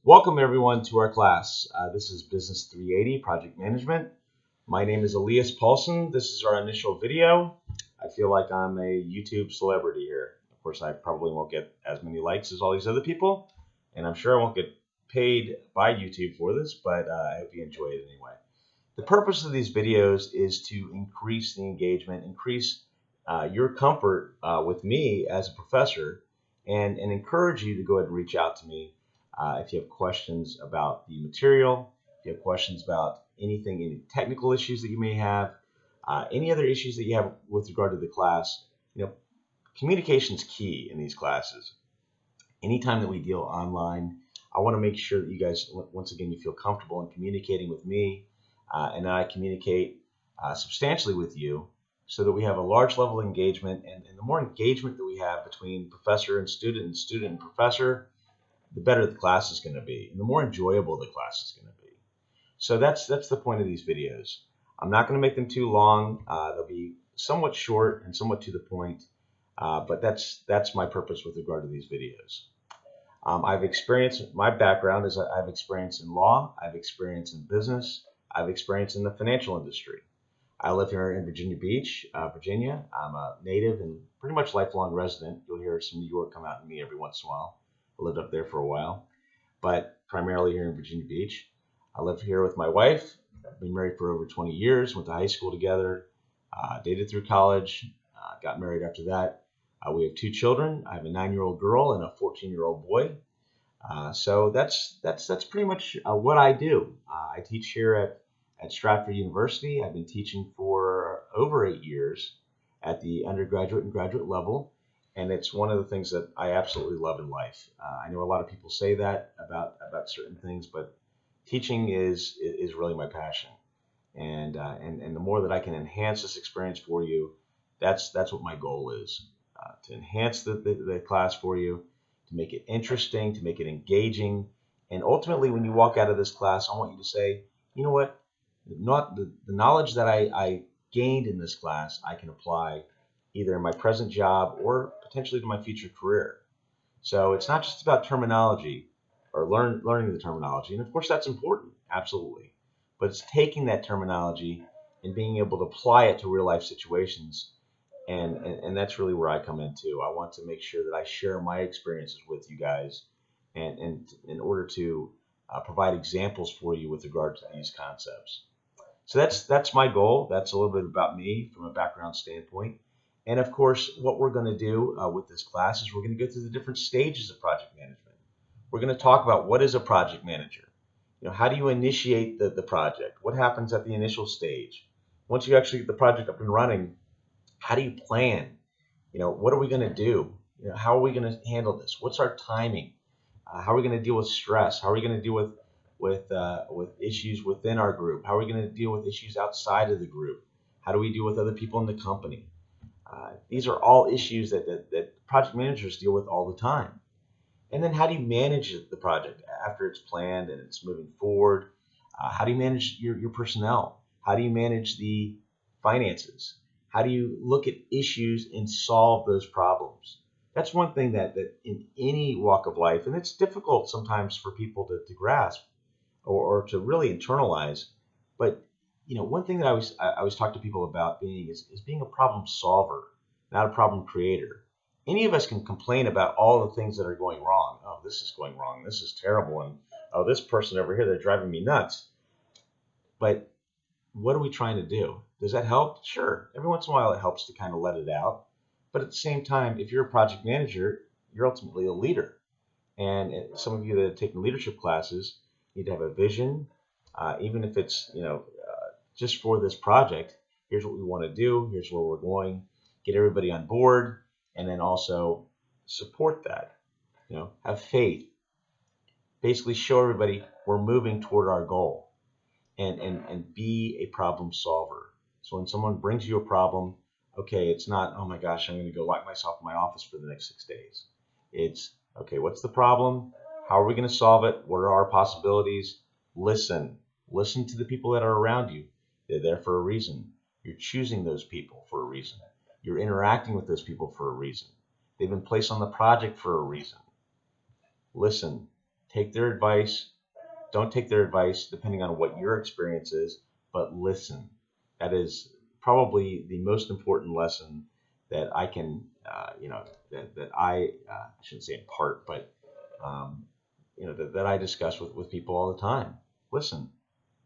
Welcome everyone to our class. This is Business 380 Project Management. My name is Elias Paulson. This is our initial video. I feel like I'm a YouTube celebrity here. Of course, I probably won't get as many likes as all these other people, and I'm sure I won't get paid by YouTube for this, but I hope you enjoy it anyway. The purpose of these videos is to increase the engagement, increase your comfort with me as a professor, and encourage you to go ahead and reach out to me if you have questions about the material, if you have questions about anything, any technical issues that you may have, any other issues that you have with regard to the class. Communication is key in these classes. Anytime that we deal online, I want to make sure that you guys, once again, you feel comfortable in communicating with me, and I communicate substantially with you so that we have a large level of engagement. And the more engagement that we have between professor and student and professor, the better the class is going to be, and the more enjoyable the class is going to be. So that's the point of these videos. I'm not going to make them too long. They'll be somewhat short and somewhat to the point, but that's my purpose with regard to these videos. My background is I've experience in law, I've experience in business, I've experience in the financial industry. I live here in Virginia Beach, Virginia. I'm a native and pretty much lifelong resident. You'll hear some New York come out in me every once in a while. I lived up there for a while, but primarily here in Virginia Beach. I live here with my wife. I've been married for over 20 years, went to high school together, dated through college, got married after that. We have 2 children. I have a 9-year-old girl and a 14-year-old boy. So that's pretty much what I do. I teach here at Stratford University. I've been teaching for over 8 years at the undergraduate and graduate level. And it's one of the things that I absolutely love in life. I know a lot of people say that about certain things, but teaching is really my passion. And the more that I can enhance this experience for you, that's what my goal is, to enhance the class for you, to make it interesting, to make it engaging. And ultimately, when you walk out of this class, I want you to say, you know what, not the knowledge that I gained in this class, I can apply either in my present job or potentially to my future career. So it's not just about terminology or learning the terminology. And of course, that's important, absolutely. But it's taking that terminology and being able to apply it to real life situations. And that's really where I come into. I want to make sure that I share my experiences with you guys, and in order to provide examples for you with regard to these concepts. So that's my goal. That's a little bit about me from a background standpoint. And of course, what we're going to do with this class is we're going to go through the different stages of project management. We're going to talk about what is a project manager. How do you initiate the project? What happens at the initial stage? Once you actually get the project up and running, how do you plan? What are we going to do? How are we going to handle this? What's our timing? How are we going to deal with stress? How are we going to deal with issues within our group? How are we going to deal with issues outside of the group? How do we deal with other people in the company? These are all issues that project managers deal with all the time. And then how do you manage the project after it's planned and it's moving forward? How do you manage your personnel? How do you manage the finances? How do you look at issues and solve those problems? That's one thing that in any walk of life, and it's difficult sometimes for people to grasp or to really internalize, but one thing that I always talk to people about being is being a problem solver, not a problem creator. Any of us can complain about all the things that are going wrong. Oh, this is going wrong. This is terrible. And oh, this person over here, they're driving me nuts. But what are we trying to do? Does that help? Sure. Every once in a while, it helps to kind of let it out. But at the same time, if you're a project manager, you're ultimately a leader. And some of you that have taken leadership classes need to have a vision, even if it's just for this project. Here's what we want to do. Here's where we're going. Get everybody on board, and then also support that. Have faith. Basically, show everybody we're moving toward our goal, and be a problem solver. So when someone brings you a problem, okay, it's not, oh my gosh, I'm going to go lock myself in my office for the next 6 days. It's, okay, what's the problem? How are we going to solve it? What are our possibilities? Listen to the people that are around you. They're there for a reason. You're choosing those people for a reason. You're interacting with those people for a reason. They've been placed on the project for a reason. Listen, Take their advice. Don't take their advice depending on what your experience is, but listen. That is probably the most important lesson that I can, that I shouldn't say impart, but um, that I discuss with people all the time. Listen,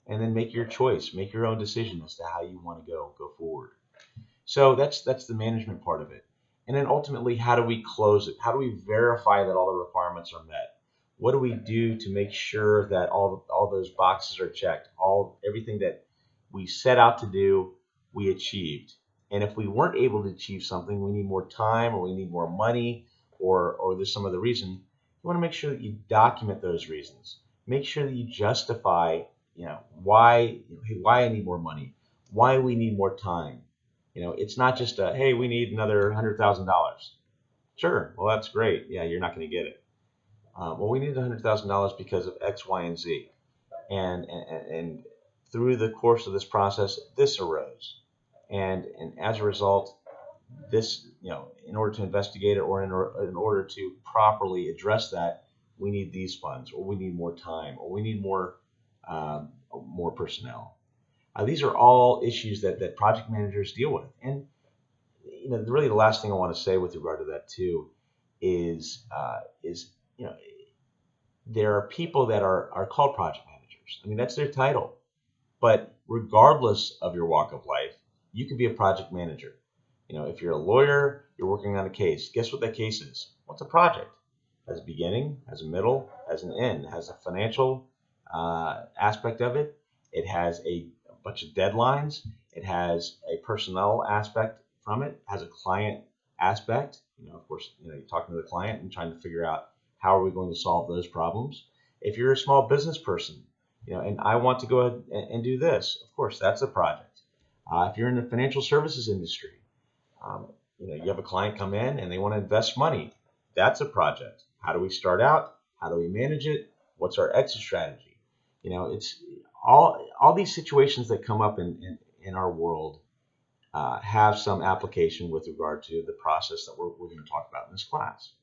and then make your choice, make your own decision as to how you want to go forward. So that's the management part of it. And then ultimately, how do we close it? How do we verify that all the requirements are met? What do we do to make sure that all those boxes are checked? Everything that we set out to do, we achieved. And if we weren't able to achieve something, we need more time or we need more money or there's some other reason. You want to make sure that you document those reasons. Make sure that you justify, why, hey, why I need more money, why we need more time. It's not just hey, we need another $100,000. Sure, well, that's great. Yeah, you're not going to get it. Well, we need $100,000 because of X, Y, and Z. And through the course of this process, this arose. And as a result, this, in order to investigate it or in order to properly address that, we need these funds, or we need more time, or we need more personnel. These are all issues that project managers deal with. And really the last thing I want to say with regard to that too is there are people that are called project managers. I mean, that's their title. But regardless of your walk of life, you can be a project manager. If you're a lawyer, you're working on a case. Guess what that case is? What's a project? It has a beginning, has a middle, has an end, has a financial aspect of it. It has a bunch of deadlines. It has a personnel aspect from it. It has a client aspect. Of course, you're talking to the client and trying to figure out how are we going to solve those problems. If you're a small business person, and I want to go ahead and do this, of course, that's a project. If you're in the financial services industry, you have a client come in and they want to invest money. That's a project. How do we start out? How do we manage it? What's our exit strategy? It's all these situations that come up in our world have some application with regard to the process that we're going to talk about in this class.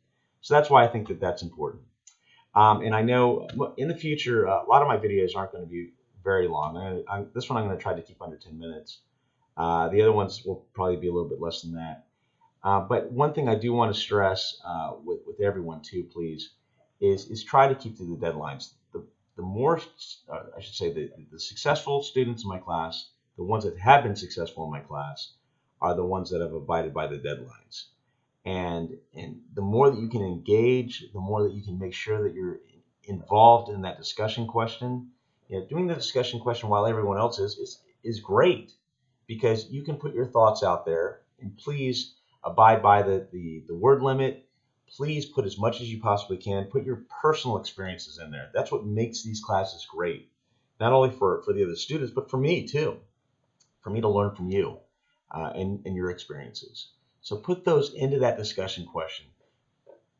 So that's why I think that that's important. And I know in the future, a lot of my videos aren't going to be very long. This one I'm going to try to keep under 10 minutes. The other ones will probably be a little bit less than that. But one thing I do want to stress with everyone too, please, is try to keep to the deadlines. The more, I should say, the successful students in my class, the ones that have been successful in my class, are the ones that have abided by the deadlines. And the more that you can engage, the more that you can make sure that you're involved in that discussion question. Doing the discussion question while everyone else is great, because you can put your thoughts out there. And please abide by the word limit. Please put as much as you possibly can. Put your personal experiences in there. That's what makes these classes great, not only for the other students, but for me too, for me to learn from you and your experiences. So put those into that discussion question.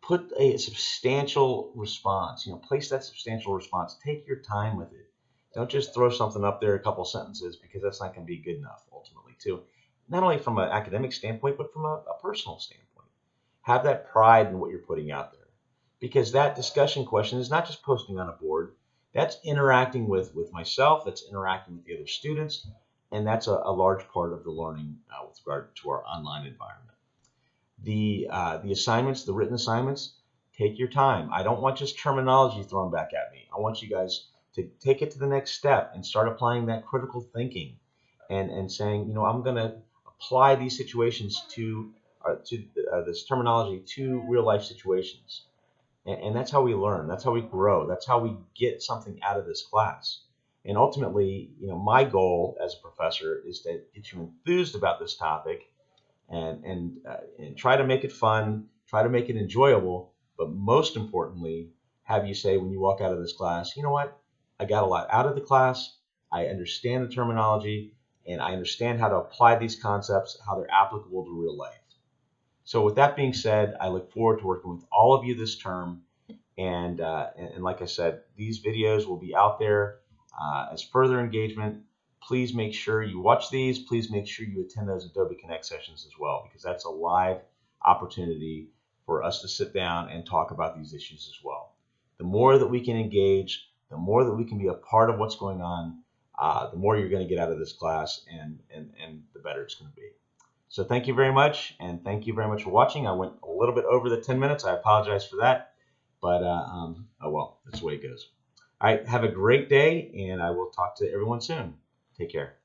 Put a substantial response. Place that substantial response. Take your time with it. Don't just throw something up there, a couple sentences, because that's not going to be good enough ultimately too. Not only from an academic standpoint, but from a personal standpoint. Have that pride in what you're putting out there, because that discussion question is not just posting on a board. That's interacting with myself. That's interacting with the other students, and that's a large part of the learning with regard to our online environment. The assignments, the written assignments, take your time. I don't want just terminology thrown back at me. I want you guys to take it to the next step and start applying that critical thinking and saying, I'm going to apply these situations to this terminology to real life situations. And that's how we learn. That's how we grow. That's how we get something out of this class. And ultimately, my goal as a professor is to get you enthused about this topic and try to make it fun, try to make it enjoyable, but most importantly, have you say when you walk out of this class, you know what? I got a lot out of the class. I understand the terminology, and I understand how to apply these concepts, how they're applicable to real life. So with that being said, I look forward to working with all of you this term. And like I said, these videos will be out there as further engagement. Please make sure you watch these. Please make sure you attend those Adobe Connect sessions as well, because that's a live opportunity for us to sit down and talk about these issues as well. The more that we can engage, the more that we can be a part of what's going on, the more you're going to get out of this class, and the better it's going to be. So thank you very much, and thank you very much for watching. I went a little bit over the 10 minutes. I apologize for that, but oh well, that's the way it goes. All right, have a great day, and I will talk to everyone soon. Take care.